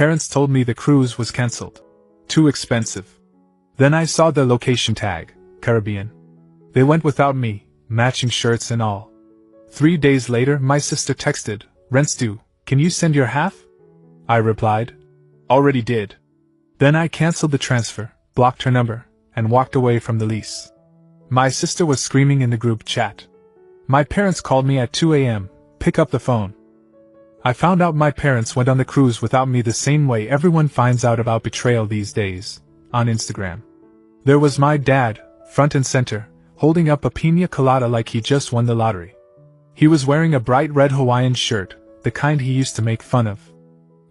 parents told me the cruise was cancelled. Too expensive. Then I saw the location tag, Caribbean. They went without me, matching shirts and all. 3 days later my sister texted, "Rendu, can you send your half?" I replied, "Already did." Then I cancelled the transfer, blocked her number, and walked away from the lease. My sister was screaming in the group chat. My parents called me at 2 a.m., pick up the phone. I found out my parents went on the cruise without me the same way everyone finds out about betrayal these days, on Instagram. There was my dad, front and center, holding up a piña colada like he just won the lottery. He was wearing a bright red Hawaiian shirt, the kind he used to make fun of.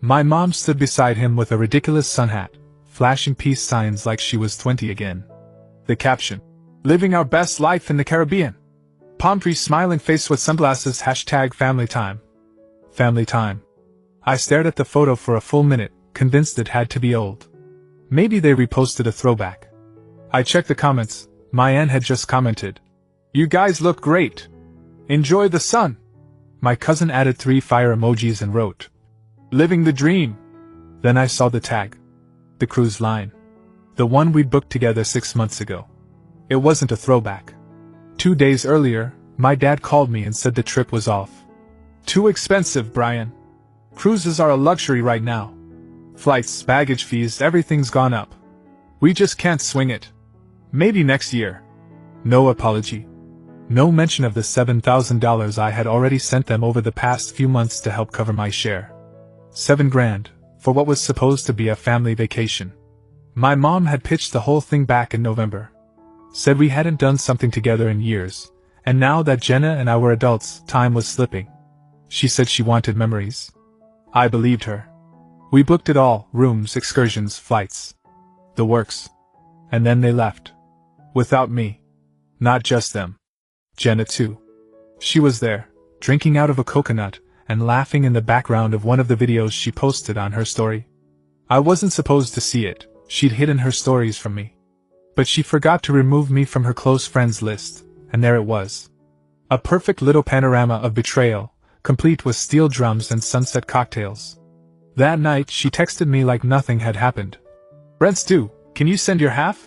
My mom stood beside him with a ridiculous sunhat, flashing peace signs like she was 20 again. The caption, "Living our best life in the Caribbean." Palm tree smiling face with sunglasses #family time. Family time. I stared at the photo for a full minute, convinced it had to be old. Maybe they reposted a throwback. I checked the comments. Mayan had just commented, "You guys look great. Enjoy the sun." My cousin added 3 fire emojis and wrote, "Living the dream." Then I saw the tag. The cruise line. The one we'd booked together 6 months ago. It wasn't a throwback. 2 days earlier, my dad called me and said the trip was off. "Too expensive, Brian. Cruises are a luxury right now. Flights, baggage fees, everything's gone up. We just can't swing it. Maybe next year." No apology. No mention of the $7,000 I had already sent them over the past few months to help cover my share. $7,000, for what was supposed to be a family vacation. My mom had pitched the whole thing back in November. Said we hadn't done something together in years, and now that Jenna and I were adults, time was slipping. She said she wanted memories. I believed her. We booked it all, rooms, excursions, flights. The works. And then they left. Without me. Not just them. Jenna too. She was there, drinking out of a coconut, and laughing in the background of one of the videos she posted on her story. I wasn't supposed to see it, she'd hidden her stories from me. But she forgot to remove me from her close friends list, and there it was. A perfect little panorama of betrayal, complete with steel drums and sunset cocktails. That night she texted me like nothing had happened. "Rendu, can you send your half?"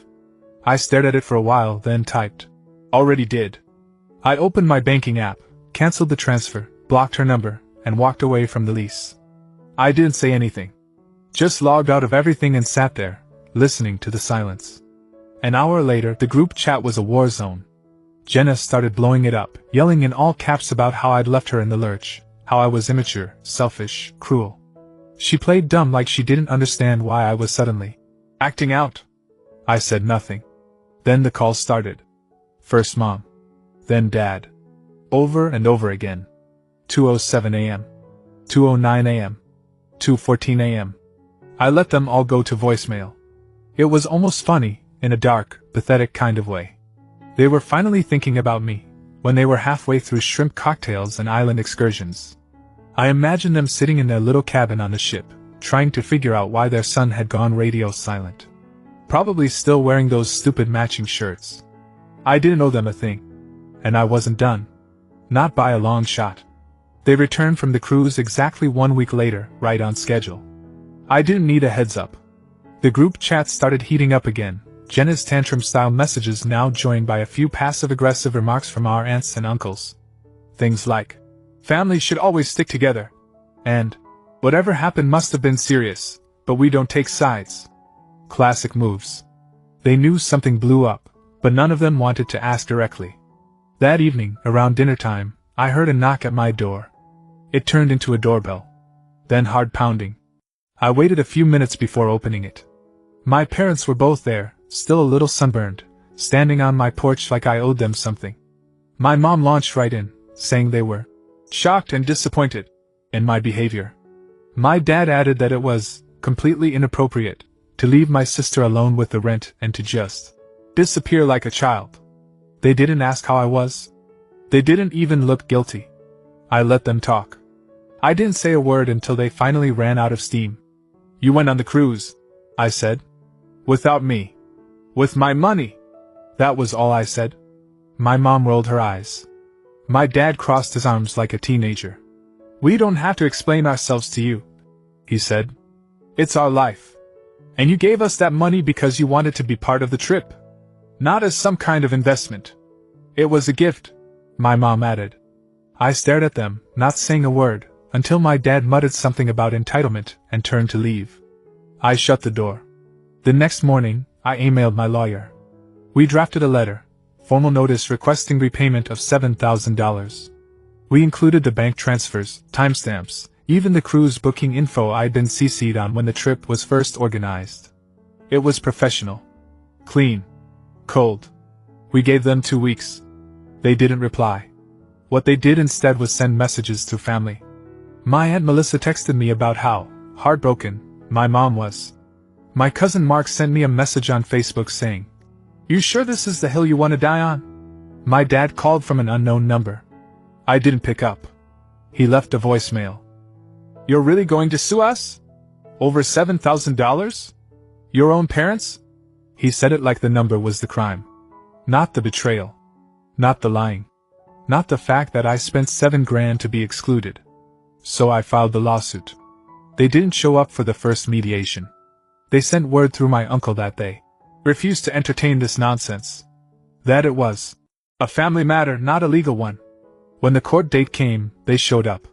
I stared at it for a while, then typed, "Already did." I opened my banking app, cancelled the transfer, blocked her number, and walked away from the lease. I didn't say anything. Just logged out of everything and sat there, listening to the silence. An hour later, the group chat was a war zone. Jenna started blowing it up, yelling in all caps about how I'd left her in the lurch, how I was immature, selfish, cruel. She played dumb like she didn't understand why I was suddenly acting out. I said nothing. Then the call started. First mom. Then dad. Over and over again. 2:07 a.m. 2:09 a.m. 2:14 a.m. I let them all go to voicemail. It was almost funny, in a dark, pathetic kind of way. They were finally thinking about me, when they were halfway through shrimp cocktails and island excursions. I imagined them sitting in their little cabin on the ship, trying to figure out why their son had gone radio silent. Probably still wearing those stupid matching shirts. I didn't owe them a thing. And I wasn't done. Not by a long shot. They returned from the cruise exactly 1 week later, right on schedule. I didn't need a heads up. The group chat started heating up again, Jenna's tantrum-style messages now joined by a few passive-aggressive remarks from our aunts and uncles. Things like, "Families should always stick together," and, "Whatever happened must have been serious, but we don't take sides." Classic moves. They knew something blew up, but none of them wanted to ask directly. That evening, around dinner time, I heard a knock at my door. It turned into a doorbell. Then hard pounding. I waited a few minutes before opening it. My parents were both there, still a little sunburned, standing on my porch like I owed them something. My mom launched right in, saying they were shocked and disappointed in my behavior. My dad added that it was completely inappropriate to leave my sister alone with the rent and to just disappear like a child. They didn't ask how I was. They didn't even look guilty. I let them talk. I didn't say a word until they finally ran out of steam. "You went on the cruise," I said. "Without me. With my money." That was all I said. My mom rolled her eyes. My dad crossed his arms like a teenager. "We don't have to explain ourselves to you," he said. It's our life. And you gave us that money because you wanted to be part of the trip. Not as some kind of investment. It was a gift, my mom added. I stared at them, not saying a word, until my dad muttered something about entitlement and turned to leave. I shut the door. The next morning, I emailed my lawyer. We drafted a letter, formal notice requesting repayment of $7,000. We included the bank transfers, timestamps, even the cruise booking info I'd been CC'd on when the trip was first organized. It was professional. Clean. Cold. We gave them 2 weeks. They didn't reply. What they did instead was send messages to family. My Aunt Melissa texted me about how heartbroken my mom was. My cousin Mark sent me a message on Facebook saying, "You sure this is the hill you want to die on?" My dad called from an unknown number. I didn't pick up. He left a voicemail. "You're really going to sue us? Over $7,000? Your own parents?" He said it like the number was the crime. Not the betrayal. Not the lying. Not the fact that I spent $7,000 to be excluded. So I filed the lawsuit. They didn't show up for the first mediation. They sent word through my uncle that they refused to entertain this nonsense. That it was a family matter, not a legal one. When the court date came, they showed up.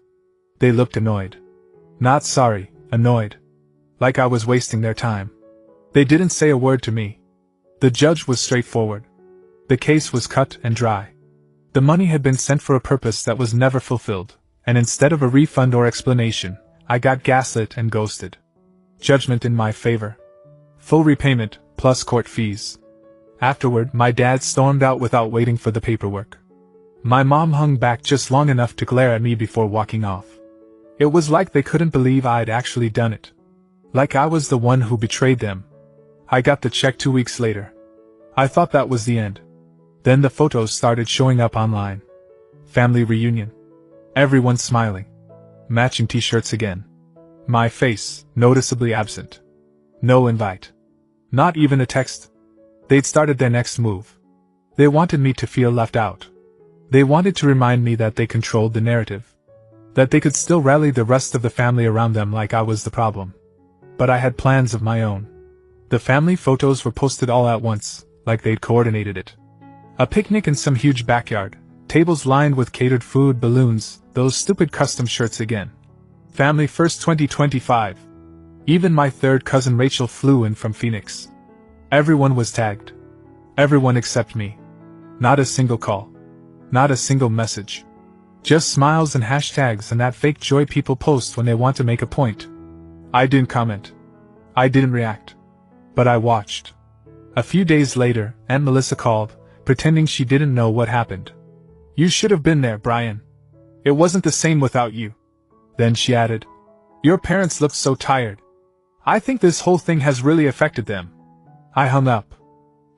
They looked annoyed. Not sorry, annoyed. Like I was wasting their time. They didn't say a word to me. The judge was straightforward. The case was cut and dry. The money had been sent for a purpose that was never fulfilled, and instead of a refund or explanation, I got gaslit and ghosted. Judgment in my favor. Full repayment, plus court fees. Afterward, my dad stormed out without waiting for the paperwork. My mom hung back just long enough to glare at me before walking off. It was like they couldn't believe I'd actually done it. Like I was the one who betrayed them. I got the check 2 weeks later. I thought that was the end. Then the photos started showing up online. Family reunion. Everyone smiling. Matching t-shirts again. My face, noticeably absent. No invite. Not even a text. They'd started their next move. They wanted me to feel left out. They wanted to remind me that they controlled the narrative. That they could still rally the rest of the family around them like I was the problem. But I had plans of my own. The family photos were posted all at once, like they'd coordinated it. A picnic in some huge backyard, tables lined with catered food, balloons, those stupid custom shirts again. Family First 2025. Even my third cousin Rachel flew in from Phoenix. Everyone was tagged. Everyone except me. Not a single call. Not a single message. Just smiles and hashtags and that fake joy people post when they want to make a point. I didn't comment. I didn't react. But I watched. A few days later, Aunt Melissa called, pretending she didn't know what happened. "You should have been there, Brian. It wasn't the same without you." Then she added, "Your parents looked so tired. I think this whole thing has really affected them." I hung up.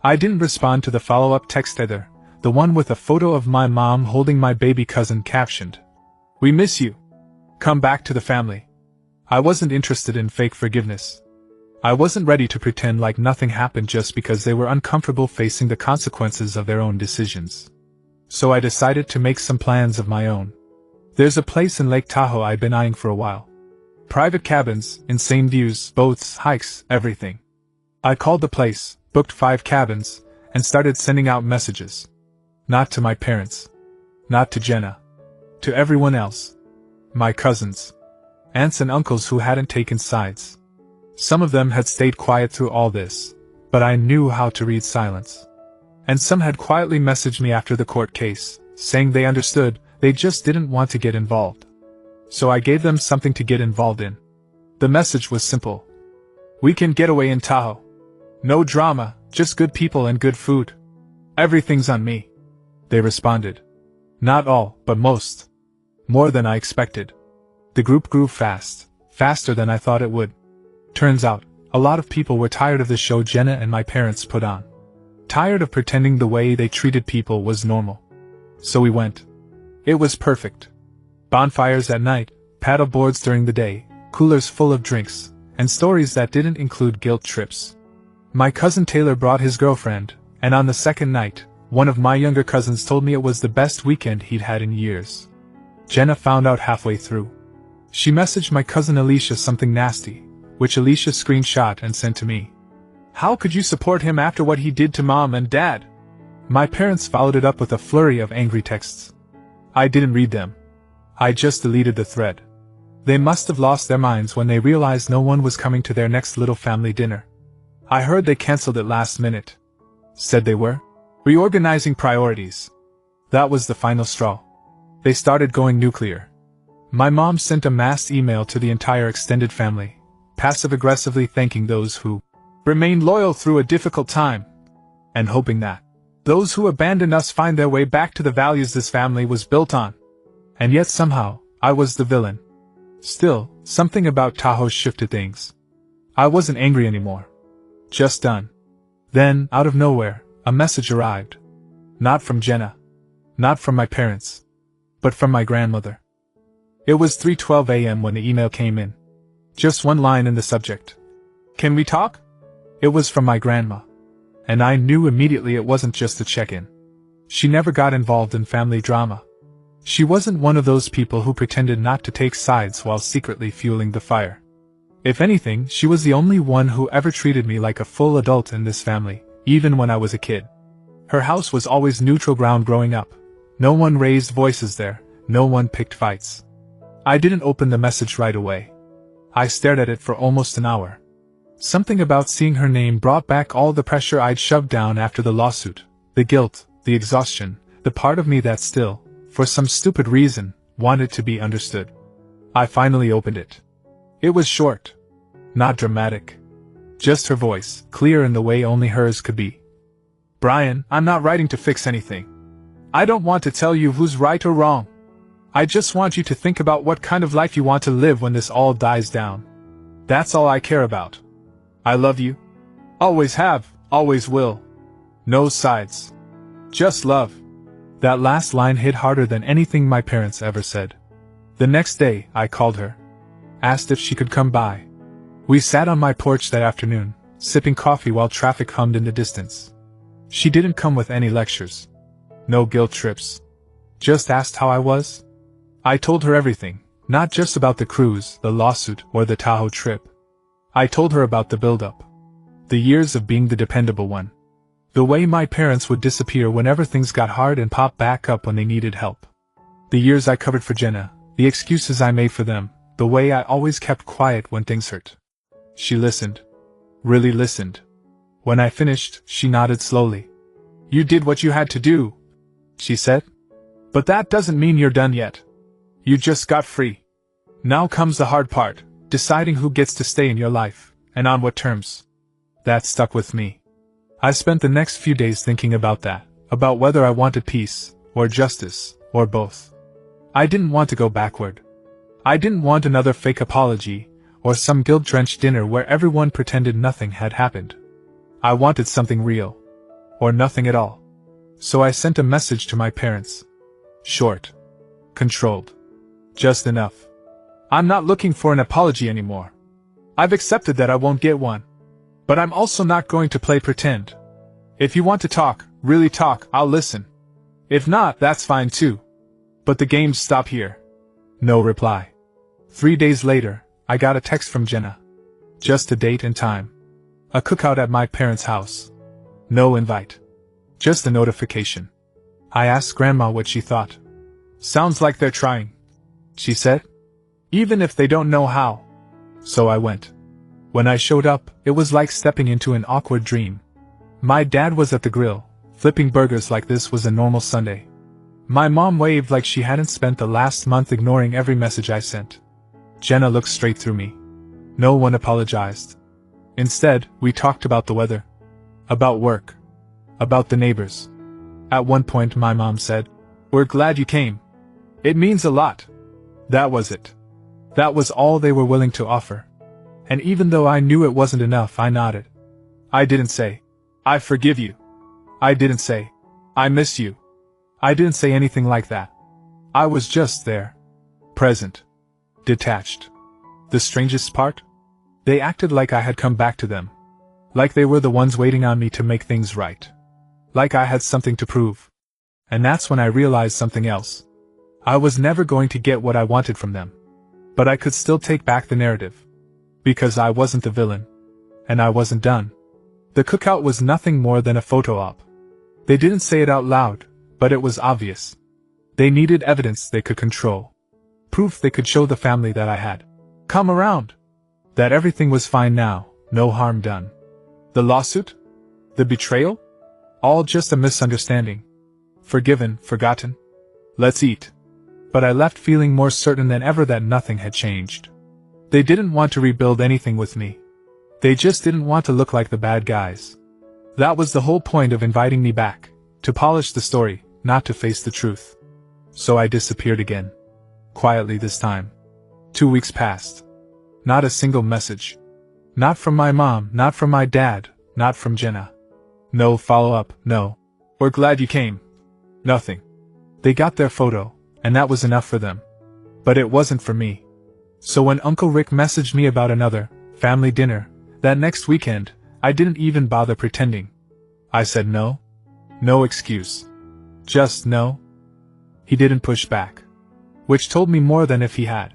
I didn't respond to the follow-up text either, the one with a photo of my mom holding my baby cousin captioned, "We miss you. Come back to the family." I wasn't interested in fake forgiveness. I wasn't ready to pretend like nothing happened just because they were uncomfortable facing the consequences of their own decisions. So I decided to make some plans of my own. There's a place in Lake Tahoe I'd been eyeing for a while. Private cabins, insane views, boats, hikes, everything. I called the place, booked 5 cabins, and started sending out messages. Not to my parents. Not to Jenna. To everyone else. My cousins. Aunts and uncles who hadn't taken sides. Some of them had stayed quiet through all this, but I knew how to read silence. And some had quietly messaged me after the court case, saying they understood, they just didn't want to get involved. So I gave them something to get involved in. The message was simple. Weekend getaway in Tahoe. No drama, just good people and good food. Everything's on me. They responded. Not all, but most. More than I expected. The group grew fast, faster than I thought it would. Turns out, a lot of people were tired of the show Jenna and my parents put on. Tired of pretending the way they treated people was normal. So we went. It was perfect. Bonfires at night, paddle boards during the day, coolers full of drinks, and stories that didn't include guilt trips. My cousin Taylor brought his girlfriend, and on the second night, one of my younger cousins told me it was the best weekend he'd had in years. Jenna found out halfway through. She messaged my cousin Alicia something nasty, which Alicia screenshot and sent to me. How could you support him after what he did to Mom and Dad? My parents followed it up with a flurry of angry texts. I didn't read them. I just deleted the thread. They must have lost their minds when they realized no one was coming to their next little family dinner. I heard they canceled it last minute. Said they were reorganizing priorities. That was the final straw. They started going nuclear. My mom sent a mass email to the entire extended family, passive-aggressively thanking those who remained loyal through a difficult time, and hoping that those who abandoned us find their way back to the values this family was built on. And yet somehow, I was the villain. Still, something about Tahoe shifted things. I wasn't angry anymore. Just done. Then, out of nowhere, a message arrived. Not from Jenna. Not from my parents. But from my grandmother. It was 3:12 a.m. when the email came in. Just one line in the subject. Can we talk? It was from my grandma. And I knew immediately it wasn't just a check-in. She never got involved in family drama. She wasn't one of those people who pretended not to take sides while secretly fueling the fire. If anything, she was the only one who ever treated me like a full adult in this family, even when I was a kid. Her house was always neutral ground growing up. No one raised voices there, no one picked fights. I didn't open the message right away. I stared at it for almost an hour. Something about seeing her name brought back all the pressure I'd shoved down after the lawsuit, the guilt, the exhaustion, the part of me that still, for some stupid reason, wanted to be understood. I finally opened it. It was short. Not dramatic. Just her voice, clear in the way only hers could be. Brian, I'm not writing to fix anything. I don't want to tell you who's right or wrong. I just want you to think about what kind of life you want to live when this all dies down. That's all I care about. I love you. Always have, always will. No sides. Just love. That last line hit harder than anything my parents ever said. The next day, I called her. Asked if she could come by. We sat on my porch that afternoon, sipping coffee while traffic hummed in the distance. She didn't come with any lectures. No guilt trips. Just asked how I was. I told her everything, not just about the cruise, the lawsuit, or the Tahoe trip. I told her about the build-up. The years of being the dependable one. The way my parents would disappear whenever things got hard and pop back up when they needed help. The years I covered for Jenna, the excuses I made for them, the way I always kept quiet when things hurt. She listened. Really listened. When I finished, she nodded slowly. You did what you had to do, she said. But that doesn't mean you're done yet. You just got free. Now comes the hard part, deciding who gets to stay in your life, and on what terms. That stuck with me. I spent the next few days thinking about that, about whether I wanted peace, or justice, or both. I didn't want to go backward. I didn't want another fake apology, or some guilt-drenched dinner where everyone pretended nothing had happened. I wanted something real. Or nothing at all. So I sent a message to my parents. Short. Controlled. Just enough. I'm not looking for an apology anymore. I've accepted that I won't get one. But I'm also not going to play pretend. If you want to talk, really talk, I'll listen. If not, that's fine too. But the games stop here. No reply. 3 days later, I got a text from Jenna. Just a date and time. A cookout at my parents' house. No invite. Just a notification. I asked Grandma what she thought. Sounds like they're trying, she said. Even if they don't know how. So I went. When I showed up, it was like stepping into an awkward dream. My dad was at the grill, flipping burgers like this was a normal Sunday. My mom waved like she hadn't spent the last month ignoring every message I sent. Jenna looked straight through me. No one apologized. Instead, we talked about the weather. About work. About the neighbors. At one point my mom said, "We're glad you came. It means a lot." That was it. That was all they were willing to offer. And even though I knew it wasn't enough, I nodded. I didn't say, "I forgive you." I didn't say, "I miss you." I didn't say anything like that. I was just there. Present. Detached. The strangest part? They acted like I had come back to them. Like they were the ones waiting on me to make things right. Like I had something to prove. And that's when I realized something else. I was never going to get what I wanted from them. But I could still take back the narrative. Because I wasn't the villain. And I wasn't done. The cookout was nothing more than a photo op. They didn't say it out loud, but it was obvious. They needed evidence they could control. Proof they could show the family that I had come around. That everything was fine now, no harm done. The lawsuit? The betrayal? All just a misunderstanding. Forgiven, forgotten. Let's eat. But I left feeling more certain than ever that nothing had changed. They didn't want to rebuild anything with me. They just didn't want to look like the bad guys. That was the whole point of inviting me back, to polish the story, not to face the truth. So I disappeared again. Quietly this time. 2 weeks passed. Not a single message. Not from my mom, not from my dad, not from Jenna. No follow-up, no. We're glad you came. Nothing. They got their photo, and that was enough for them. But it wasn't for me. So when Uncle Rick messaged me about another family dinner that next weekend, I didn't even bother pretending. I said no. No excuse. Just no. He didn't push back. Which told me more than if he had.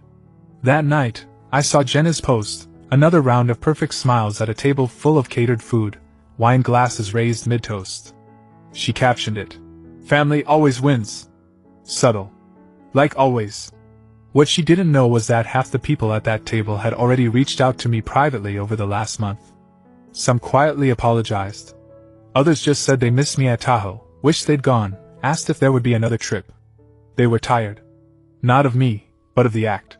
That night, I saw Jenna's post, another round of perfect smiles at a table full of catered food, wine glasses raised mid-toast. She captioned it. Family always wins. Subtle. Like always. What she didn't know was that half the people at that table had already reached out to me privately over the last month. Some quietly apologized. Others just said they missed me at Tahoe, wished they'd gone, asked if there would be another trip. They were tired. Not of me, but of the act.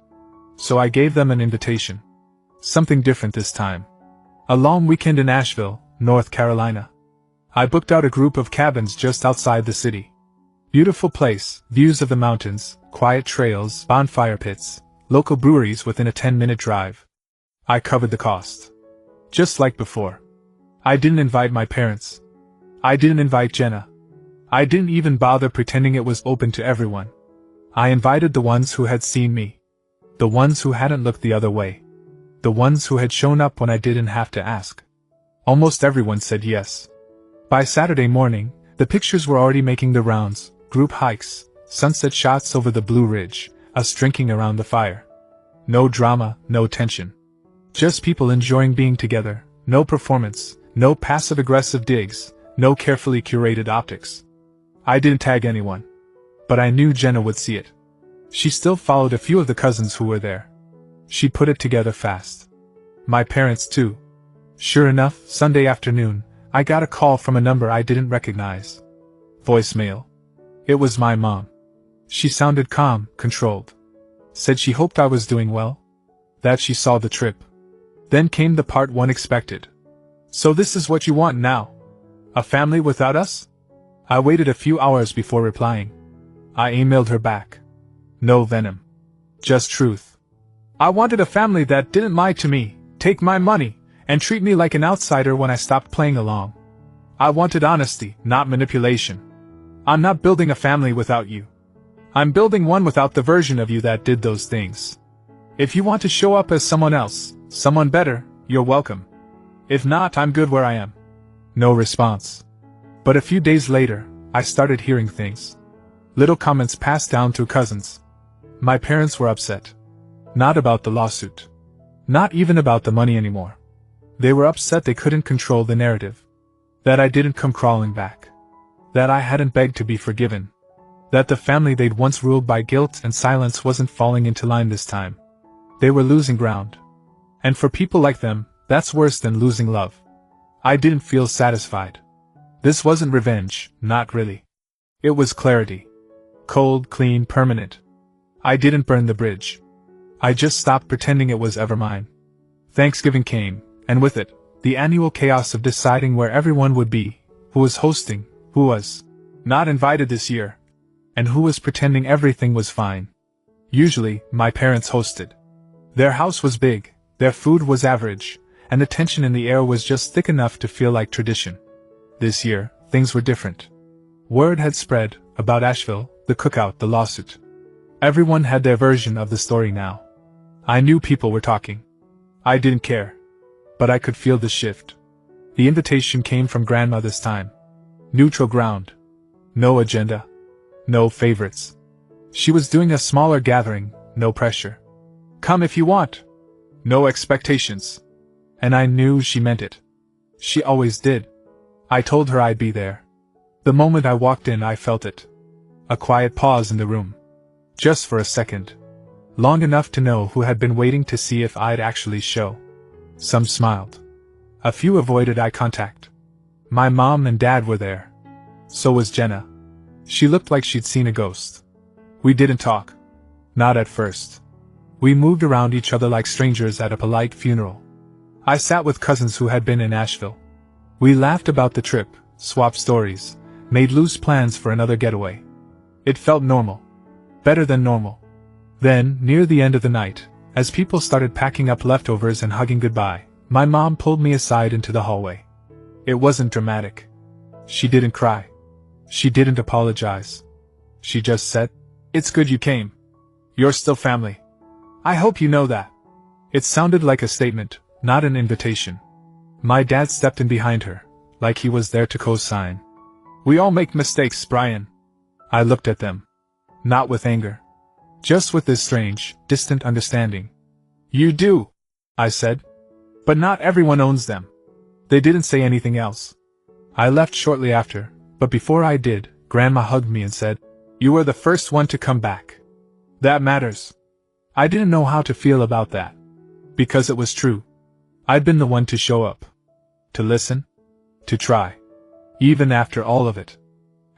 So I gave them an invitation. Something different this time. A long weekend in Asheville, North Carolina. I booked out a group of cabins just outside the city. Beautiful place, views of the mountains, quiet trails, bonfire pits, local breweries within a 10-minute drive. I covered the cost. Just like before. I didn't invite my parents. I didn't invite Jenna. I didn't even bother pretending it was open to everyone. I invited the ones who had seen me. The ones who hadn't looked the other way. The ones who had shown up when I didn't have to ask. Almost everyone said yes. By Saturday morning, the pictures were already making the rounds. Group hikes, sunset shots over the Blue Ridge, us drinking around the fire. No drama, no tension. Just people enjoying being together, no performance, no passive-aggressive digs, no carefully curated optics. I didn't tag anyone. But I knew Jenna would see it. She still followed a few of the cousins who were there. She put it together fast. My parents too. Sure enough, Sunday afternoon, I got a call from a number I didn't recognize. Voicemail. It was my mom. She sounded calm, controlled. Said she hoped I was doing well. That she saw the trip. Then came the part one expected. So this is what you want now? A family without us? I waited a few hours before replying. I emailed her back. No venom. Just truth. I wanted a family that didn't lie to me, take my money, and treat me like an outsider when I stopped playing along. I wanted honesty, not manipulation. I'm not building a family without you. I'm building one without the version of you that did those things. If you want to show up as someone else, someone better, you're welcome. If not, I'm good where I am. No response. But a few days later, I started hearing things. Little comments passed down through cousins. My parents were upset. Not about the lawsuit. Not even about the money anymore. They were upset they couldn't control the narrative. That I didn't come crawling back. That I hadn't begged to be forgiven. That the family they'd once ruled by guilt and silence wasn't falling into line this time. They were losing ground. And for people like them, that's worse than losing love. I didn't feel satisfied. This wasn't revenge, not really. It was clarity. Cold, clean, permanent. I didn't burn the bridge. I just stopped pretending it was ever mine. Thanksgiving came, and with it, the annual chaos of deciding where everyone would be, who was hosting, who was not invited this year, and who was pretending everything was fine. Usually, my parents hosted. Their house was big, their food was average, and the tension in the air was just thick enough to feel like tradition. This year, things were different. Word had spread about Asheville, the cookout, the lawsuit. Everyone had their version of the story now. I knew people were talking. I didn't care. But I could feel the shift. The invitation came from Grandma this time. Neutral ground. No agenda. No favorites. She was doing a smaller gathering, no pressure. Come if you want. No expectations. And I knew she meant it. She always did. I told her I'd be there. The moment I walked in, I felt it. A quiet pause in the room. Just for a second. Long enough to know who had been waiting to see if I'd actually show. Some smiled. A few avoided eye contact. My mom and dad were there. So was Jenna. She looked like she'd seen a ghost. We didn't talk. Not at first. We moved around each other like strangers at a polite funeral. I sat with cousins who had been in Asheville. We laughed about the trip, swapped stories, made loose plans for another getaway. It felt normal. Better than normal. Then, near the end of the night, as people started packing up leftovers and hugging goodbye, my mom pulled me aside into the hallway. It wasn't dramatic. She didn't cry. She didn't apologize. She just said, "It's good you came. You're still family. I hope you know that." It sounded like a statement, not an invitation. My dad stepped in behind her, like he was there to co-sign. "We all make mistakes, Brian." I looked at them. Not with anger. Just with this strange, distant understanding. "You do," I said. "But not everyone owns them." They didn't say anything else. I left shortly after, but before I did, Grandma hugged me and said, "You were the first one to come back. That matters." I didn't know how to feel about that. Because it was true. I'd been the one to show up. To listen. To try. Even after all of it.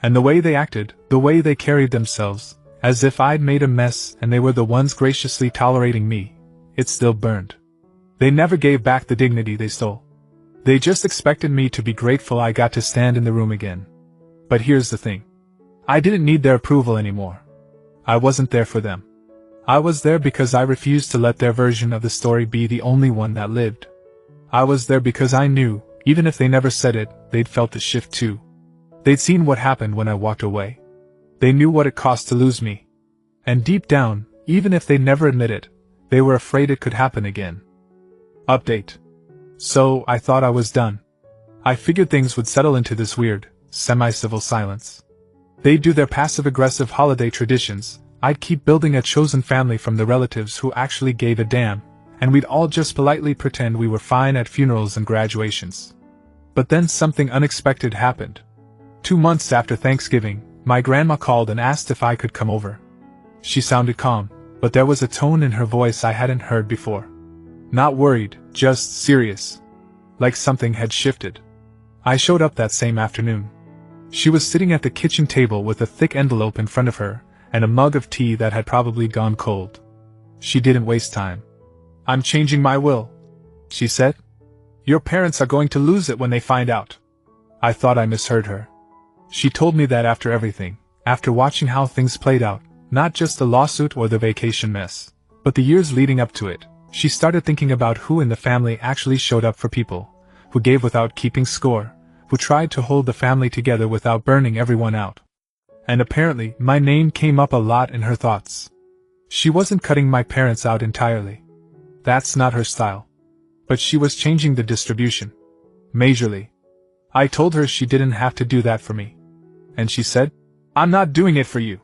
And the way they acted, the way they carried themselves, as if I'd made a mess and they were the ones graciously tolerating me, it still burned. They never gave back the dignity they stole. They just expected me to be grateful I got to stand in the room again. But here's the thing. I didn't need their approval anymore. I wasn't there for them. I was there because I refused to let their version of the story be the only one that lived. I was there because I knew, even if they never said it, they'd felt the shift too. They'd seen what happened when I walked away. They knew what it cost to lose me. And deep down, even if they never admit it, they were afraid it could happen again. Update. So, I thought I was done. I figured things would settle into this weird, semi-civil silence. They'd do their passive-aggressive holiday traditions, I'd keep building a chosen family from the relatives who actually gave a damn, and we'd all just politely pretend we were fine at funerals and graduations. But then something unexpected happened. 2 months after Thanksgiving, my grandma called and asked if I could come over. She sounded calm, but there was a tone in her voice I hadn't heard before. Not worried, just serious. Like something had shifted. I showed up that same afternoon. She was sitting at the kitchen table with a thick envelope in front of her, and a mug of tea that had probably gone cold. She didn't waste time. "I'm changing my will," she said. "Your parents are going to lose it when they find out." I thought I misheard her. She told me that after everything, after watching how things played out, not just the lawsuit or the vacation mess, but the years leading up to it, she started thinking about who in the family actually showed up for people, who gave without keeping score, who tried to hold the family together without burning everyone out. And apparently, my name came up a lot in her thoughts. She wasn't cutting my parents out entirely. That's not her style. But she was changing the distribution. Majorly. I told her she didn't have to do that for me. And she said, "I'm not doing it for you.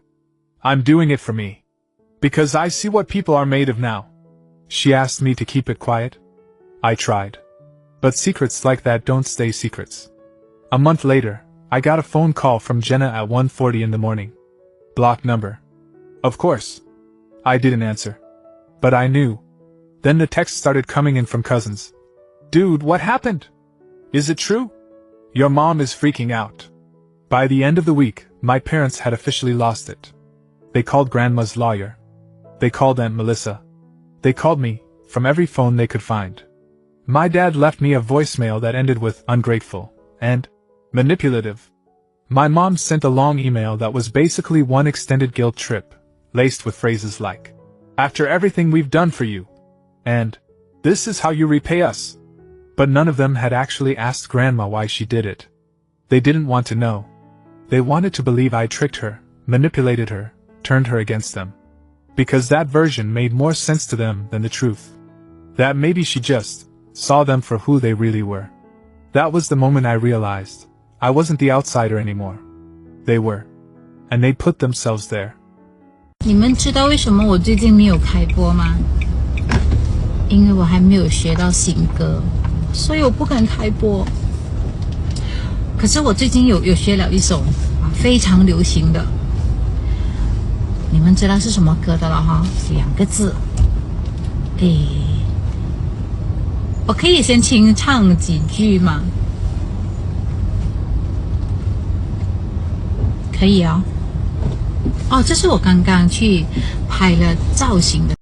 I'm doing it for me. Because I see what people are made of now." She asked me to keep it quiet. I tried. But secrets like that don't stay secrets. A month later, I got a phone call from Jenna at 1:40 in the morning. Blocked number. Of course. I didn't answer. But I knew. Then the texts started coming in from cousins. "Dude, what happened? Is it true? Your mom is freaking out." By the end of the week, my parents had officially lost it. They called Grandma's lawyer. They called Aunt Melissa. They called me, from every phone they could find. My dad left me a voicemail that ended with ungrateful and manipulative. My mom sent a long email that was basically one extended guilt trip, laced with phrases like, "After everything we've done for you," and "This is how you repay us." But none of them had actually asked Grandma why she did it. They didn't want to know. They wanted to believe I tricked her, manipulated her, turned her against them. Because that version made more sense to them than the truth. That maybe she just saw them for who they really were. That was the moment I realized I wasn't the outsider anymore. They were. And they put themselves there. 你们知道为什么我最近没有开播吗？因为我还没有学到新歌，所以我不敢开播。可是我最近有学了一首非常流行的，你们知道是什么歌的了哈？2个字。我可以先清唱几句吗？可以哦。哦，这是我刚刚去拍了造型的。